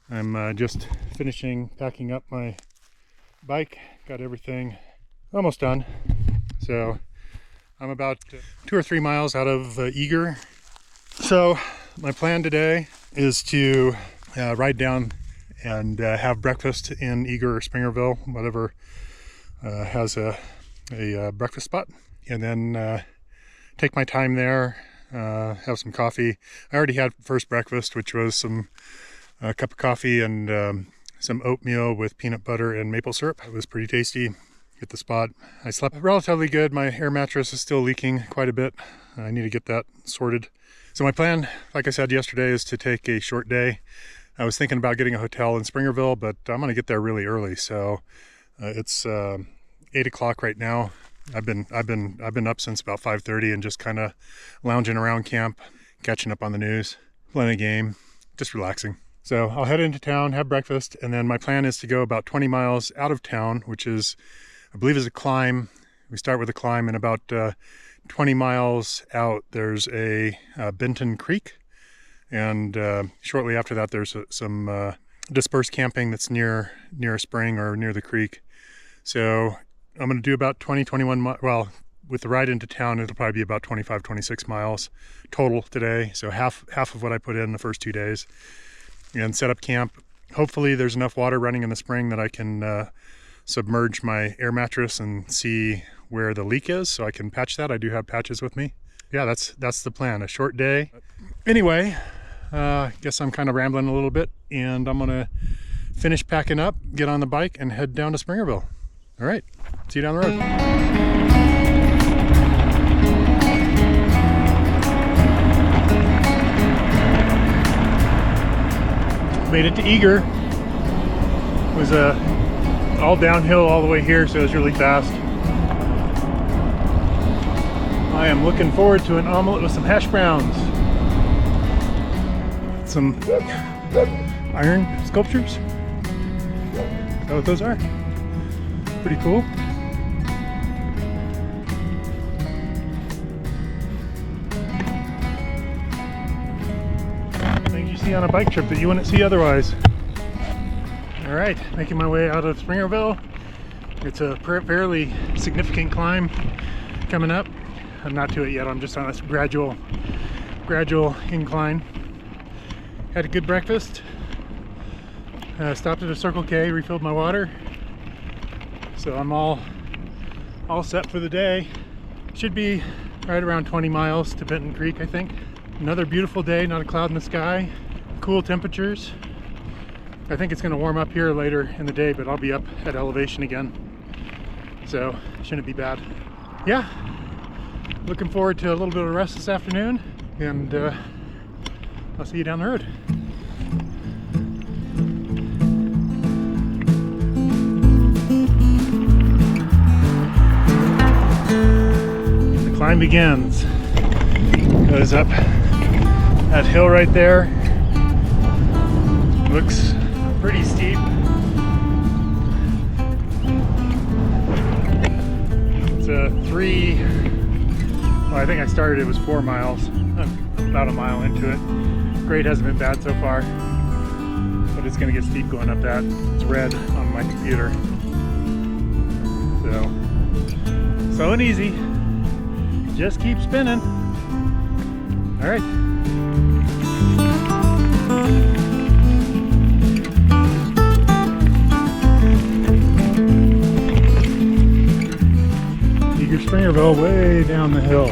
I'm just finishing packing up my bike. Got everything almost done. So I'm about 2 or 3 miles out of Eager. So my plan today is to ride down and have breakfast in Eager or Springerville, whatever has a breakfast spot, and then take my time there, have some coffee. I already had first breakfast, which was a cup of coffee and some oatmeal with peanut butter and maple syrup. It was pretty tasty. Hit the spot. I slept relatively good. My air mattress is still leaking quite a bit. I need to get that sorted. So my plan, like I said yesterday, is to take a short day. I was thinking about getting a hotel in Springerville, but I'm going to get there really early. So it's 8 o'clock right now. I've been up since about 5:30 and just kind of lounging around camp, catching up on the news, playing a game, just relaxing. So I'll head into town, have breakfast, and then my plan is to go about 20 miles out of town, which is, I believe, is a climb. We start with a climb, and about 20 miles out there's a Benton Creek, and shortly after that there's some dispersed camping that's near a spring or near the creek. So I'm going to do about 21 miles. Well, with the ride into town, it'll probably be about 26 miles total today. So half of what I put in the first 2 days, and set up camp. Hopefully there's enough water running in the spring that I can submerge my air mattress and see where the leak is, so I can patch that. I do have patches with me. Yeah, that's the plan. A short day. Anyway, guess I'm kind of rambling a little bit, and I'm gonna finish packing up, get on the bike, and head down to Springerville. All right, see you down the road. Made it to Eager. It was all downhill all the way here, so it was really fast. I am looking forward to an omelet with some hash browns. Some iron sculptures. Is that what those are? Pretty cool. Things you see on a bike trip that you wouldn't see otherwise. All right, making my way out of Springerville. It's a fairly significant climb coming up. I'm not to it yet. I'm just on this gradual incline. Had a good breakfast. Stopped at a Circle K, refilled my water. So I'm all set for the day. Should be right around 20 miles to Benton Creek, I think. Another beautiful day, not a cloud in the sky. Cool temperatures. I think it's going to warm up here later in the day, but I'll be up at elevation again, so shouldn't be bad. Yeah, looking forward to a little bit of rest this afternoon, and I'll see you down the road. The climb begins. Goes up that hill right there. Looks pretty steep. It's a I think I started, it was 4 miles. I'm about a mile into it. Grade hasn't been bad so far, but it's gonna get steep going up that. It's red on my computer. So, slow and easy. Just keep spinning. All right. Springerville way down the hill.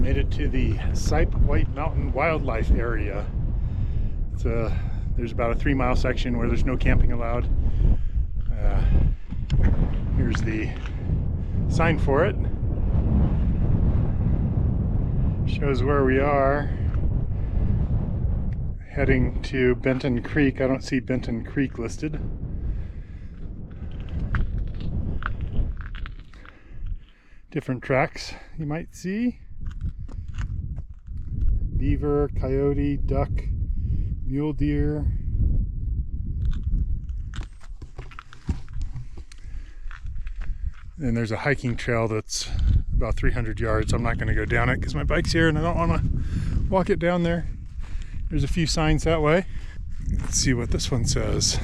Made it to the Sipe White Mountain Wildlife Area. There's about a 3-mile section where there's no camping allowed. Here's the sign for it. Shows where we are. Heading to Benton Creek. I don't see Benton Creek listed. Different tracks you might see. Beaver, coyote, duck, mule deer. And there's a hiking trail that's about 300 yards. I'm not going to go down it because my bike's here and I don't want to walk it down there. There's a few signs that way. Let's see what this one says.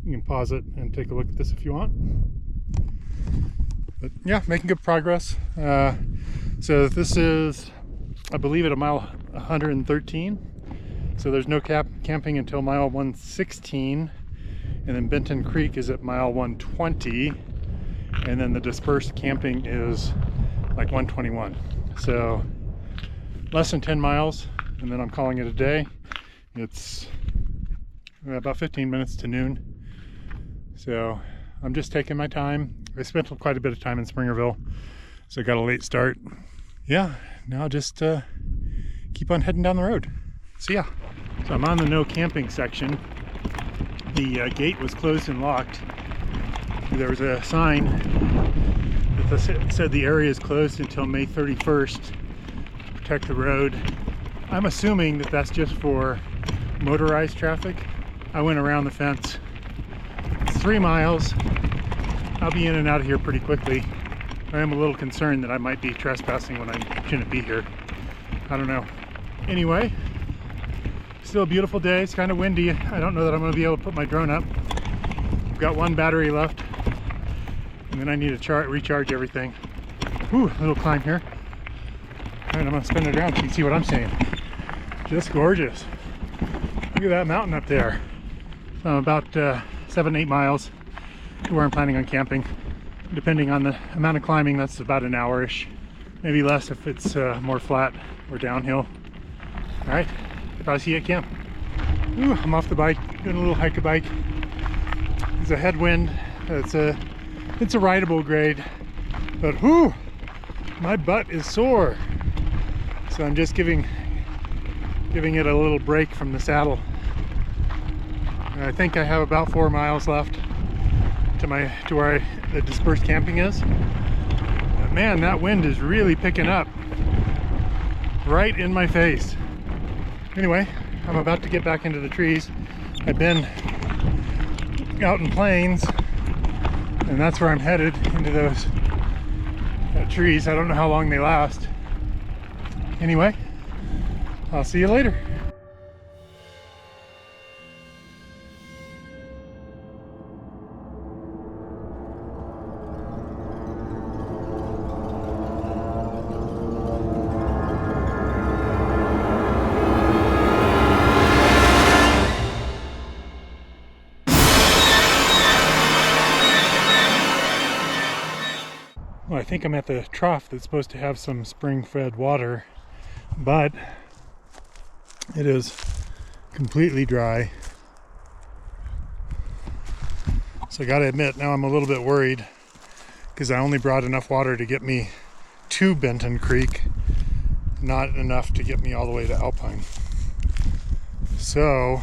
You can pause it and take a look at this if you want. But yeah, making good progress. So this is, I believe, at a mile 113. So there's no camping until mile 116. And then Benton Creek is at mile 120. And then the dispersed camping is like 121. So less than 10 miles, and then I'm calling it a day. It's about 15 minutes to noon. So I'm just taking my time. I spent quite a bit of time in Springerville, so I got a late start. Yeah, now just keep on heading down the road. See ya. So I'm on the no camping section. The gate was closed and locked. There was a sign that said the area is closed until May 31st to protect the road. I'm assuming that that's just for motorized traffic. I went around the fence. It's 3 miles. I'll be in and out of here pretty quickly. I am a little concerned that I might be trespassing when I shouldn't be here. I don't know. Anyway, still a beautiful day. It's kind of windy. I don't know that I'm going to be able to put my drone up. I've got one battery left, and then I need to recharge everything. Whew, little climb here. All right, I'm going to spin it around so you can see what I'm saying. Just gorgeous. Look at that mountain up there. So I'm about 7-8 miles to where I'm planning on camping. Depending on the amount of climbing, that's about an hour-ish. Maybe less if it's more flat or downhill. All right, probably see you at camp. Ooh, I'm off the bike, doing a little hike-a-bike. There's a headwind. It's a rideable grade, but whew, my butt is sore. So I'm just giving it a little break from the saddle. And I think I have about 4 miles left to where the dispersed camping is. But man, that wind is really picking up right in my face. Anyway, I'm about to get back into the trees. I've been out in plains, and that's where I'm headed, into those trees. I don't know how long they last. Anyway, I'll see you later. Well, I think I'm at the trough that's supposed to have some spring-fed water, but it is completely dry. So I gotta admit, now I'm a little bit worried because I only brought enough water to get me to Benton Creek, not enough to get me all the way to Alpine. So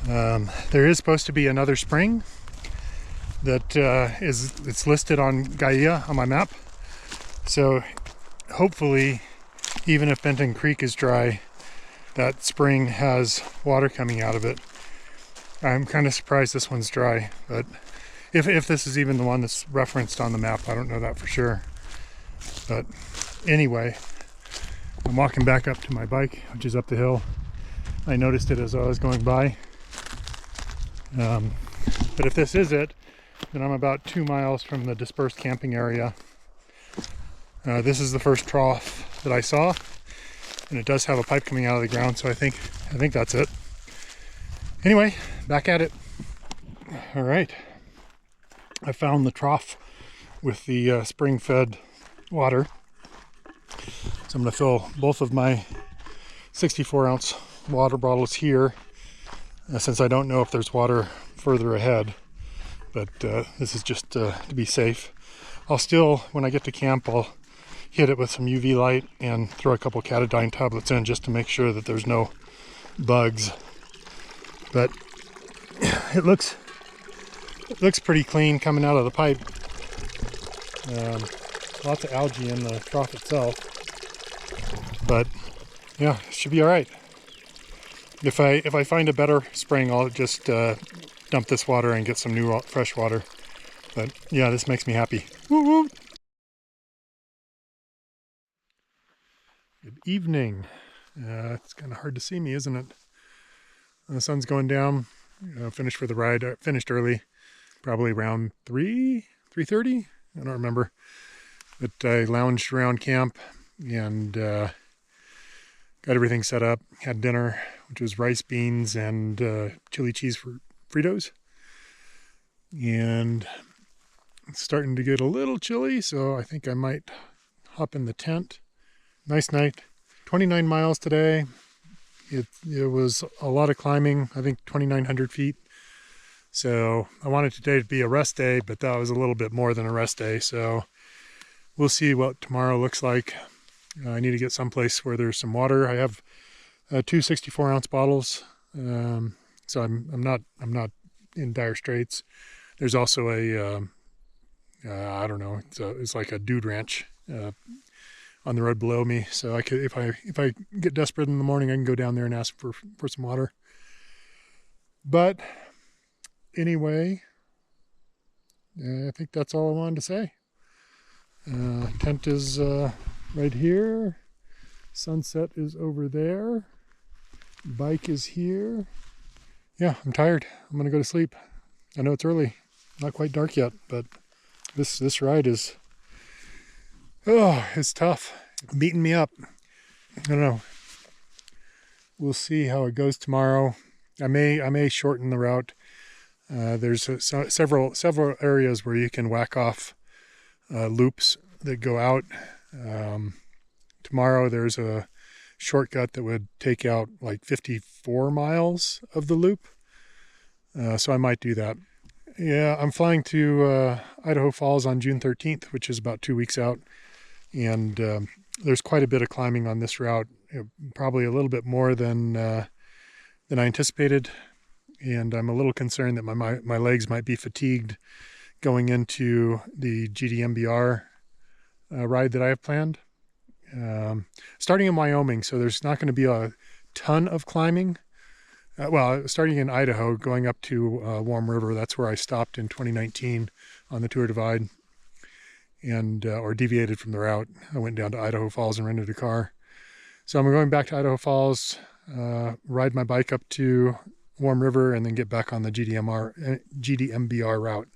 there is supposed to be another spring that it's listed on Gaia on my map. So hopefully, even if Benton Creek is dry, that spring has water coming out of it. I'm kind of surprised this one's dry, but if this is even the one that's referenced on the map, I don't know that for sure. But anyway, I'm walking back up to my bike, which is up the hill. I noticed it as I was going by. But if this is it, then I'm about 2 miles from the dispersed camping area. This is the first trough that I saw, and it does have a pipe coming out of the ground, so I think that's it. Anyway, back at it. All right, I found the trough with the spring-fed water. So I'm going to fill both of my 64-ounce water bottles here, since I don't know if there's water further ahead. But this is just to be safe. I'll still, when I get to camp, I'll hit it with some UV light and throw a couple Catadine tablets in just to make sure that there's no bugs. But it looks pretty clean coming out of the pipe. Lots of algae in the trough itself. But yeah, it should be all right. If I find a better spring, I'll just dump this water and get some new fresh water. But yeah, this makes me happy. Woo woo! Good evening. It's kind of hard to see me, isn't it? The sun's going down. Finished for the ride. I finished early, probably around 3:30. I don't remember. But I lounged around camp and got everything set up. Had dinner, which was rice, beans, and chili cheese for Fritos. And it's starting to get a little chilly, so I think I might hop in the tent. Nice night. 29 miles today. It was a lot of climbing, I think 2,900 feet. So I wanted today to be a rest day, but that was a little bit more than a rest day. So we'll see what tomorrow looks like. I need to get someplace where there's some water. I have 2 64-ounce bottles, so I'm not in dire straits. There's also a I don't know. It's like a dude ranch on the road below me. So I could, if I get desperate in the morning, I can go down there and ask for some water. But anyway, I think that's all I wanted to say. Tent is right here. Sunset is over there. Bike is here. Yeah, I'm tired. I'm gonna go to sleep. I know it's early, not quite dark yet, but this ride is, it's tough. Beating me up. I don't know. We'll see how it goes tomorrow. I may shorten the route. There's several areas where you can whack off loops that go out. Tomorrow there's a shortcut that would take out like 54 miles of the loop. So I might do that. Yeah, I'm flying to Idaho Falls on June 13th, which is about 2 weeks out. And there's quite a bit of climbing on this route, probably a little bit more than I anticipated. And I'm a little concerned that my legs might be fatigued going into the GDMBR ride that I have planned. Starting in Wyoming, so there's not going to be a ton of climbing. Well, starting in Idaho, going up to Warm River, that's where I stopped in 2019 on the Tour Divide, and or deviated from the route. I went down to Idaho Falls and rented a car. So I'm going back to Idaho Falls, ride my bike up to Warm River, and then get back on the GDMBR route.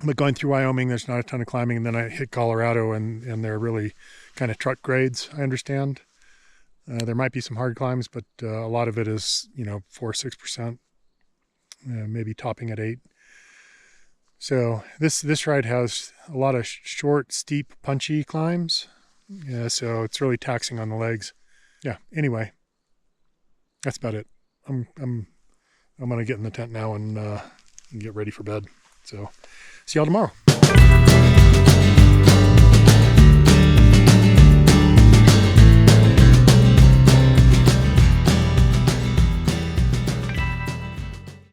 But going through Wyoming, there's not a ton of climbing, and then I hit Colorado, and they're really kind of truck grades, I understand. There might be some hard climbs, but a lot of it is, 4-6%, maybe topping at 8. So this ride has a lot of short, steep, punchy climbs. Yeah, so it's really taxing on the legs. Yeah. Anyway, that's about it. I'm gonna get in the tent now and get ready for bed. So see y'all tomorrow.